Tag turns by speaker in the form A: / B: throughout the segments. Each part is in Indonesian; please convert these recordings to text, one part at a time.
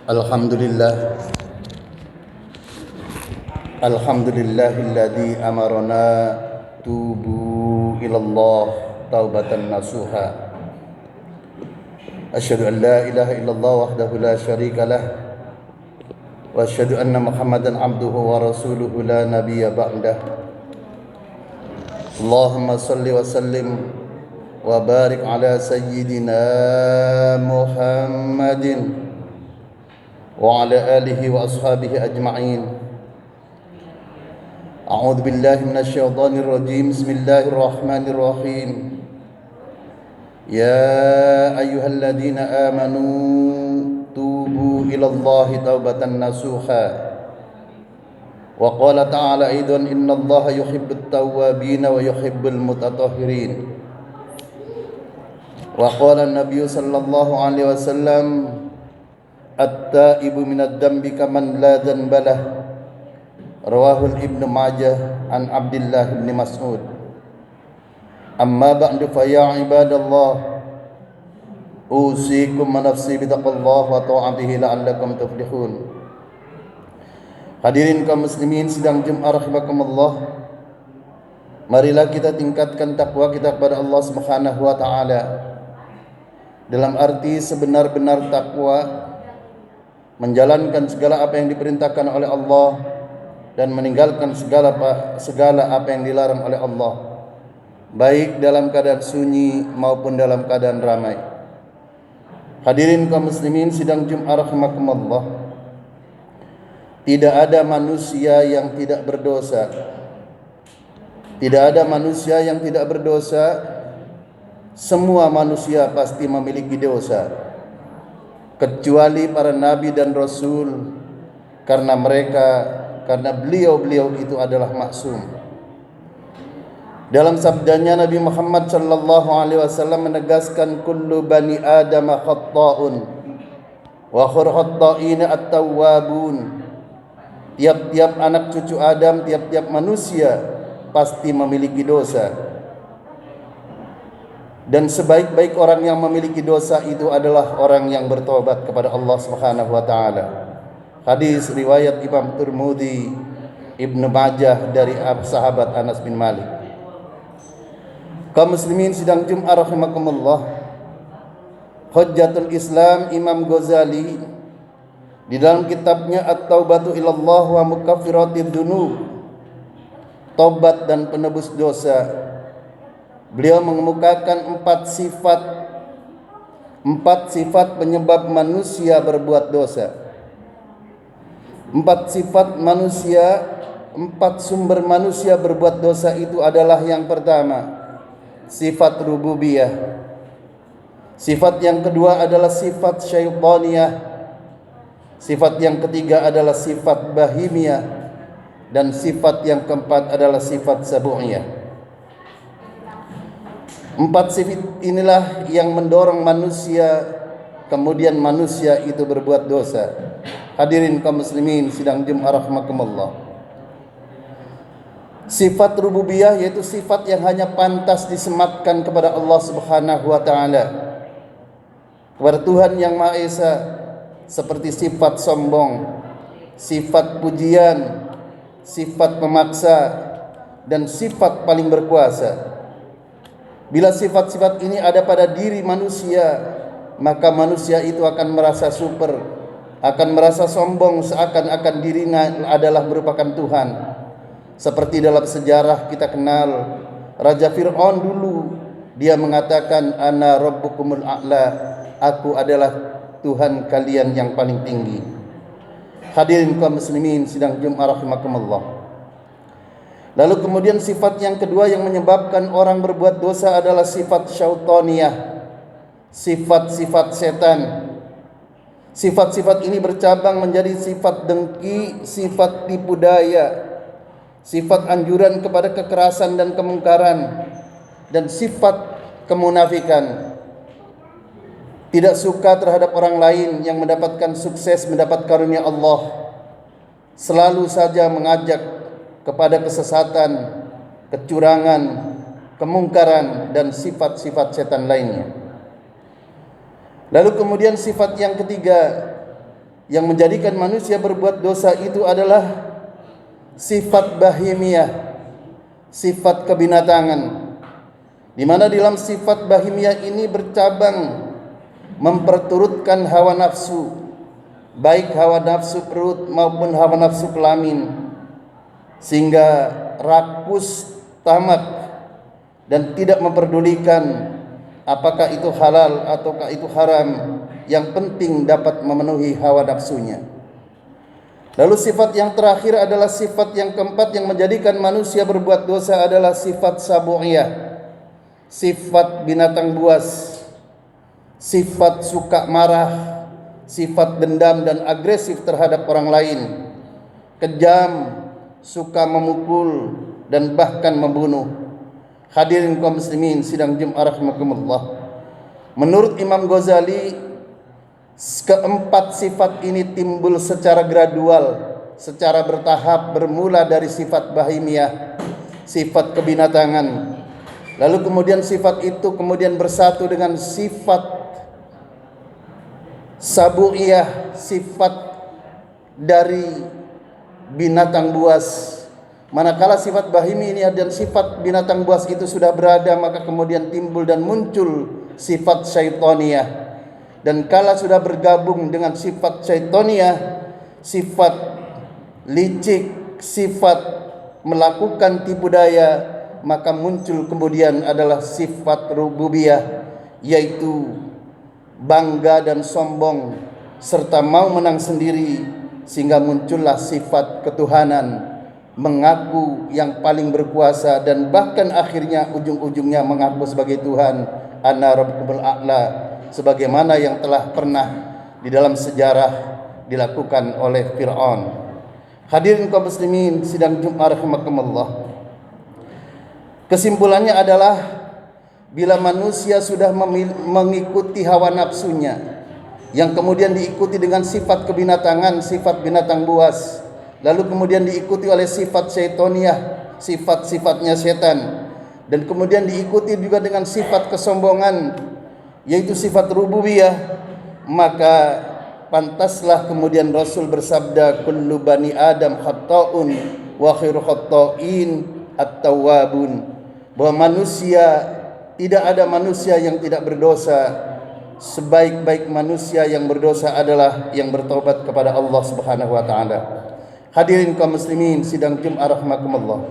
A: Alhamdulillah, alhamdulillahilladzi amarna tubu ilallah taubatan nasuha. Asyhadu an la ilaha illallah wahdahu la syarikalah wa asyhadu anna Muhammadan abduhu wa rasuluhu la nabiyya ba'dah. Allahumma salli wa sallim wa barik ala sayyidina Muhammadin wa ala alihi wa ashabihi ajma'in. A'udzu billahi minasy syaithanir rajim. Bismillahirrahmanirrahim. Ya ayyuhalladzina amanu tubu ilallahi taubatan nasuha. Wa qala ta'ala aidan innallaha yuhibbut tawwabin wa yuhibbul mutatahhirin. Wa qala an-nabiy sallallahu alaihi wasallam at-taibu minad dambi kaman la dzanbalah. Rawahul Ibnu Majah an Abdullah bin Mas'ud. Amma ba'du fa ya ibadallah usikum wa nafsi bitaqwallah wa ta'atihi la'allakum tuflihun. Hadirin kaum muslimin sidang Jumat rahimakumullah, marilah kita tingkatkan takwa kita kepada Allah Subhanahu wa taala. Dalam arti sebenar-benar takwa, menjalankan segala apa yang diperintahkan oleh Allah dan meninggalkan segala apa yang dilarang oleh Allah, baik dalam keadaan sunyi maupun dalam keadaan ramai. Hadirin kaum muslimin sidang Jumat rahimakumullah, tidak ada manusia yang tidak berdosa. Tidak ada manusia yang tidak berdosa. Semua manusia pasti memiliki dosa, kecuali para nabi dan rasul, karena beliau itu adalah maksum. Dalam sabdanya Nabi Muhammad sallallahu alaihi wasallam menegaskan, kullu bani adam khata'un wa khairu khata'ina at-tawwabun. Tiap-tiap anak cucu Adam, tiap-tiap manusia pasti memiliki dosa, dan sebaik-baik orang yang memiliki dosa itu adalah orang yang bertobat kepada Allah Subhanahu wa taala. Hadis riwayat Imam Tirmidzi, Ibnu Majah dari sahabat Anas bin Malik. Kaum muslimin sidang Jumat rahimakumullah, Hujjatul Islam Imam Ghazali di dalam kitabnya At-Taubatu ilallah wa mukaffiratid dzunub, tobat dan penebus dosa, beliau mengemukakan empat sifat penyebab manusia berbuat dosa. Empat sumber manusia berbuat dosa itu adalah, yang pertama, sifat rububiyah. Sifat yang kedua adalah sifat syaitaniyah. Sifat yang ketiga adalah sifat bahimiyah. Dan sifat yang keempat adalah sifat sabu'iyah. Empat sifat inilah yang mendorong manusia, kemudian manusia itu berbuat dosa. Hadirin kaum muslimin sidang Jumat rahimakumullah, sifat rububiyah yaitu sifat yang hanya pantas disematkan kepada Allah Subhanahu wa taala, kepada Tuhan yang Maha Esa, seperti sifat sombong, sifat pujian, sifat memaksa, dan sifat paling berkuasa. Bila sifat-sifat ini ada pada diri manusia, maka manusia itu akan merasa super, akan merasa sombong, seakan-akan dirinya adalah merupakan Tuhan. Seperti dalam sejarah kita kenal Raja Fir'aun dulu, dia mengatakan, ana rabbukumul a'la, aku adalah Tuhan kalian yang paling tinggi. Hadirin kaum muslimin sidang Jumat rahimakumullah. Lalu kemudian sifat yang kedua yang menyebabkan orang berbuat dosa adalah sifat syaitaniyah, sifat-sifat setan. Sifat-sifat ini bercabang menjadi sifat dengki, sifat tipu daya, sifat anjuran kepada kekerasan dan kemungkaran, dan sifat kemunafikan. Tidak suka terhadap orang lain yang mendapatkan sukses, mendapat karunia Allah, selalu saja mengajak kepada kesesatan, kecurangan, kemungkaran, dan sifat-sifat setan lainnya. Lalu kemudian sifat yang ketiga, yang menjadikan manusia berbuat dosa itu adalah sifat bahimiyah, sifat kebinatangan, di mana dalam sifat bahimiyah ini bercabang memperturutkan hawa nafsu, baik hawa nafsu perut maupun hawa nafsu kelamin, sehingga rakus tamak dan tidak memperdulikan apakah itu halal ataukah itu haram, yang penting dapat memenuhi hawa nafsunya. Lalu sifat yang terakhir adalah sifat yang keempat yang menjadikan manusia berbuat dosa adalah sifat sabu'iyah, sifat binatang buas, sifat suka marah, sifat dendam dan agresif terhadap orang lain, kejam, suka memukul dan bahkan membunuh. Hadirin kaum muslimin sidang Jumat rahimakumullah. Menurut Imam Ghazali, keempat sifat ini timbul secara gradual, secara bertahap, bermula dari sifat bahimiyah, sifat kebinatangan. Lalu kemudian sifat itu kemudian bersatu dengan sifat sabu'iyah, sifat dari binatang buas. Manakala sifat bahimi ini dan sifat binatang buas itu sudah berada, maka kemudian timbul dan muncul sifat syaitoniyah. Dan kala sudah bergabung dengan sifat syaitoniyah, sifat licik, sifat melakukan tipu daya, maka muncul kemudian adalah sifat rububiyah, yaitu bangga dan sombong serta mau menang sendiri, sehingga muncullah sifat ketuhanan, mengaku yang paling berkuasa dan bahkan akhirnya ujung-ujungnya mengaku sebagai Tuhan, ana rabbukumul a'la, sebagaimana yang telah pernah di dalam sejarah dilakukan oleh Fir'aun. Hadirin kaum muslimin sidang Jumat rahimakumullah. Kesimpulannya adalah bila manusia sudah mengikuti hawa nafsunya yang kemudian diikuti dengan sifat kebinatangan, sifat binatang buas, lalu kemudian diikuti oleh sifat syaitoniyah, sifat-sifatnya setan, dan kemudian diikuti juga dengan sifat kesombongan, yaitu sifat rububiyah, maka pantaslah kemudian Rasul bersabda, kullu bani Adam khata'un wa khairu khata'in at-tawwabun, bahwa tidak ada manusia yang tidak berdosa, sebaik-baik manusia yang berdosa adalah yang bertobat kepada Allah Subhanahu wa taala. Hadirin kaum muslimin sidang Jumat rahimakumullah.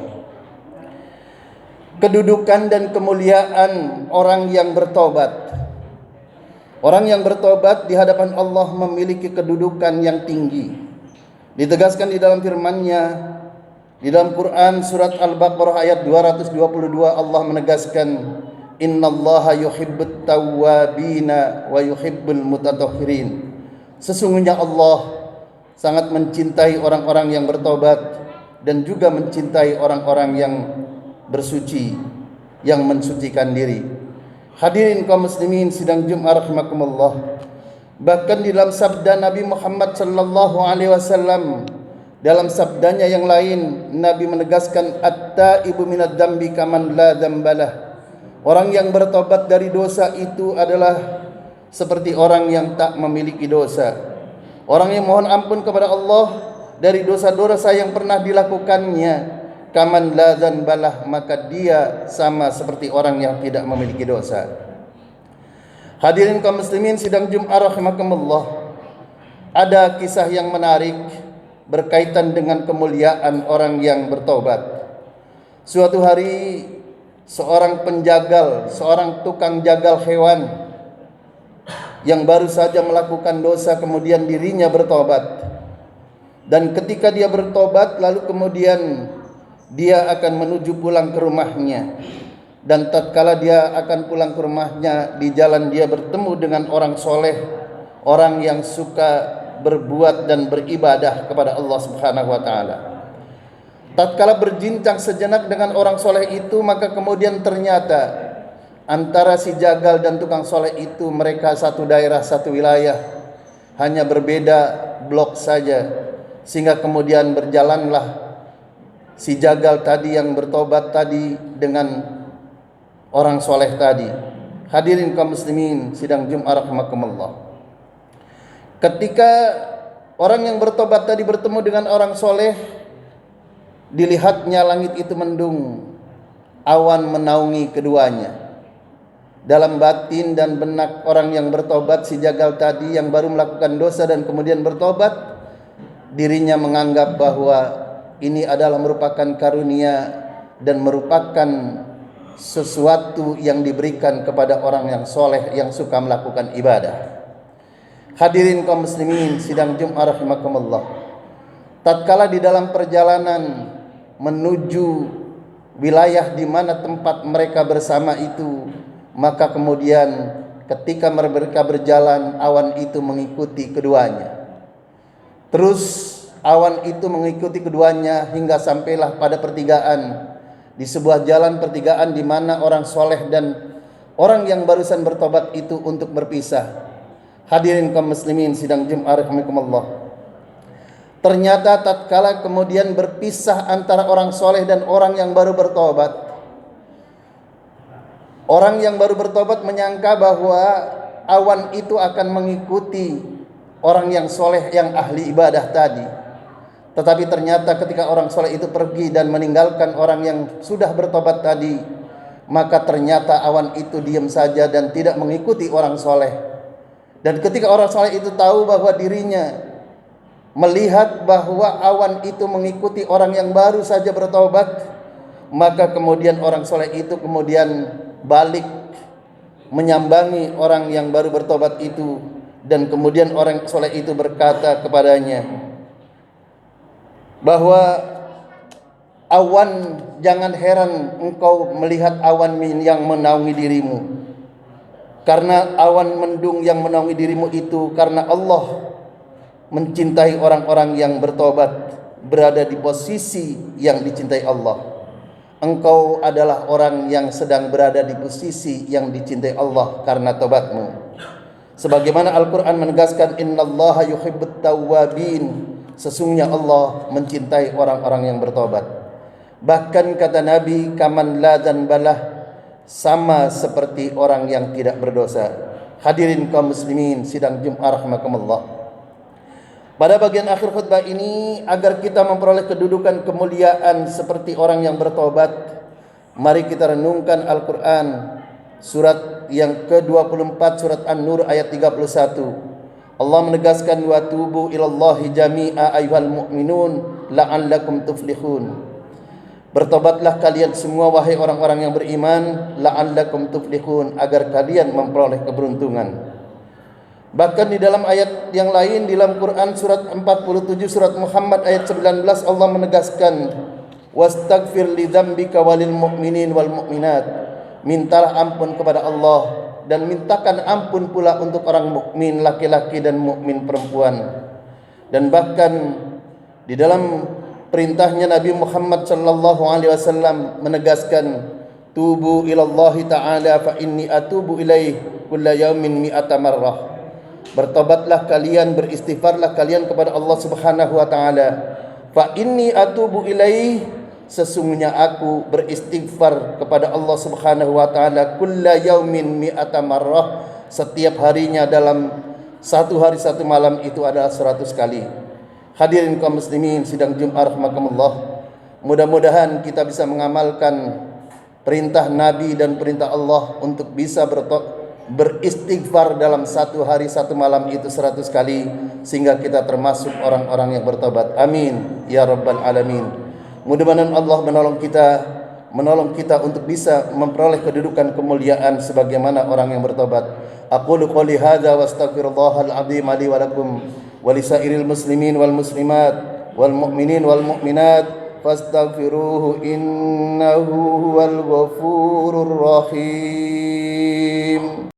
A: Kedudukan dan kemuliaan orang yang bertobat. Orang yang bertobat di hadapan Allah memiliki kedudukan yang tinggi. Ditegaskan di dalam firman-Nya di dalam Quran surat Al-Baqarah ayat 222, Allah menegaskan, innallaha yuhibbut tawwabina wa yuhibbul mutatahhirin. Sesungguhnya Allah sangat mencintai orang-orang yang bertobat dan juga mencintai orang-orang yang bersuci, yang mensucikan diri. Hadirin kaum muslimin sidang Jumat rahimakumullah. Bahkan di dalam sabda Nabi Muhammad sallallahu alaihi wasallam, dalam sabdanya yang lain, Nabi menegaskan, at-taibu minadz dzambi kaman la dzambalah. Orang yang bertobat dari dosa itu adalah seperti orang yang tak memiliki dosa. Orang yang mohon ampun kepada Allah dari dosa-dosa yang pernah dilakukannya, kaman la dzambalah, maka dia sama seperti orang yang tidak memiliki dosa. Hadirin kaum muslimin sidang Jumat rahimakumullah. Ada kisah yang menarik berkaitan dengan kemuliaan orang yang bertobat. Suatu hari seorang penjagal, seorang tukang jagal hewan yang baru saja melakukan dosa, kemudian dirinya bertobat. Dan ketika dia bertobat, lalu kemudian dia akan menuju pulang ke rumahnya. Dan tatkala dia akan pulang ke rumahnya, di jalan dia bertemu dengan orang soleh, orang yang suka berbuat dan beribadah kepada Allah Subhanahu wa taala. Tatkala berbincang sejenak dengan orang soleh itu, maka kemudian ternyata antara si jagal dan tukang soleh itu mereka satu daerah, satu wilayah, hanya berbeda blok saja. Sehingga kemudian berjalanlah si jagal tadi yang bertobat tadi dengan orang soleh tadi. Hadirin kaum muslimin sidang Jumat rahimakumullah. Ketika orang yang bertobat tadi bertemu dengan orang soleh, dilihatnya langit itu mendung, awan menaungi keduanya. Dalam batin dan benak orang yang bertobat, si jagal tadi yang baru melakukan dosa dan kemudian bertobat, dirinya menganggap bahwa ini adalah merupakan karunia dan merupakan sesuatu yang diberikan kepada orang yang soleh yang suka melakukan ibadah. Hadirin kaum muslimin sidang Jumat rahimakumullah, tatkala di dalam perjalanan menuju wilayah di mana tempat mereka bersama itu, maka kemudian ketika mereka berjalan, awan itu mengikuti keduanya. Terus awan itu mengikuti keduanya hingga sampailah pada pertigaan, di sebuah jalan pertigaan di mana orang soleh dan orang yang barusan bertobat itu untuk berpisah. Hadirin kaum muslimin sidang Jumat rahimakumullah, ternyata tatkala kemudian berpisah antara orang soleh dan orang yang baru bertobat, orang yang baru bertobat menyangka bahwa awan itu akan mengikuti orang yang soleh yang ahli ibadah tadi. Tetapi ternyata ketika orang soleh itu pergi dan meninggalkan orang yang sudah bertobat tadi, maka ternyata awan itu diam saja dan tidak mengikuti orang soleh. Dan ketika orang soleh itu tahu bahwa dirinya melihat bahwa awan itu mengikuti orang yang baru saja bertobat, maka kemudian orang soleh itu kemudian balik menyambangi orang yang baru bertobat itu, dan kemudian orang soleh itu berkata kepadanya bahwa awan, jangan heran engkau melihat awan yang menaungi dirimu, karena awan mendung yang menaungi dirimu itu karena Allah mencintai orang-orang yang bertobat, berada di posisi yang dicintai Allah. Engkau adalah orang yang sedang berada di posisi yang dicintai Allah karena tobatmu. Sebagaimana Al-Quran menegaskan, innallaha yuhibbut tawwabin, sesungguhnya Allah mencintai orang-orang yang bertobat. Bahkan kata Nabi, kaman la dzanbalah, sama seperti orang yang tidak berdosa. Hadirin kaum muslimin sidang Jumat rahimakumullah, pada bagian akhir khutbah ini, agar kita memperoleh kedudukan kemuliaan seperti orang yang bertobat, mari kita renungkan Al-Quran surat yang ke-24, surat An-Nur ayat 31. Allah menegaskan, wa tubu ilallahi jami'a ayyuhal mu'minun la'allakum tuflihun. Bertobatlah kalian semua wahai orang-orang yang beriman, la'allakum tuflihun, agar kalian memperoleh keberuntungan. Bahkan di dalam ayat yang lain di dalam Quran surat 47 surat Muhammad ayat 19, Allah menegaskan, wastaghfir li dzambika walil mu'minin wal mu'minat, mintalah ampun kepada Allah dan mintakan ampun pula untuk orang mukmin laki-laki dan mukmin perempuan. Dan bahkan di dalam perintahnya Nabi Muhammad sallallahu alaihi wasallam menegaskan, tubu ilallahi ta'ala fa inni atubu ilaih kulla yaumin mi'ata marrah. Bertobatlah kalian, beristighfarlah kalian kepada Allah Subhanahu wa taala. Fa inni atubu ilaih, sesungguhnya aku beristighfar kepada Allah Subhanahu wa taala kulla yaumin mi'ata marrah, setiap harinya dalam satu hari satu malam itu adalah 100 kali. Hadirin kaum muslimin sidang Jumat rahimakumullah, mudah-mudahan kita bisa mengamalkan perintah Nabi dan perintah Allah untuk bisa beristighfar dalam satu hari satu malam itu 100 kali, sehingga kita termasuk orang-orang yang bertobat. Amin ya rabbal alamin. Mudah-mudahan Allah menolong kita untuk bisa memperoleh kedudukan kemuliaan sebagaimana orang yang bertobat. Aqulu qouli hadza wa astaghfirullahal azim li wa lakum wa lisairil muslimin wal muslimat wal mu'minin wal mu'minat fastaghfiruhu innahu huwal ghafurur rahim.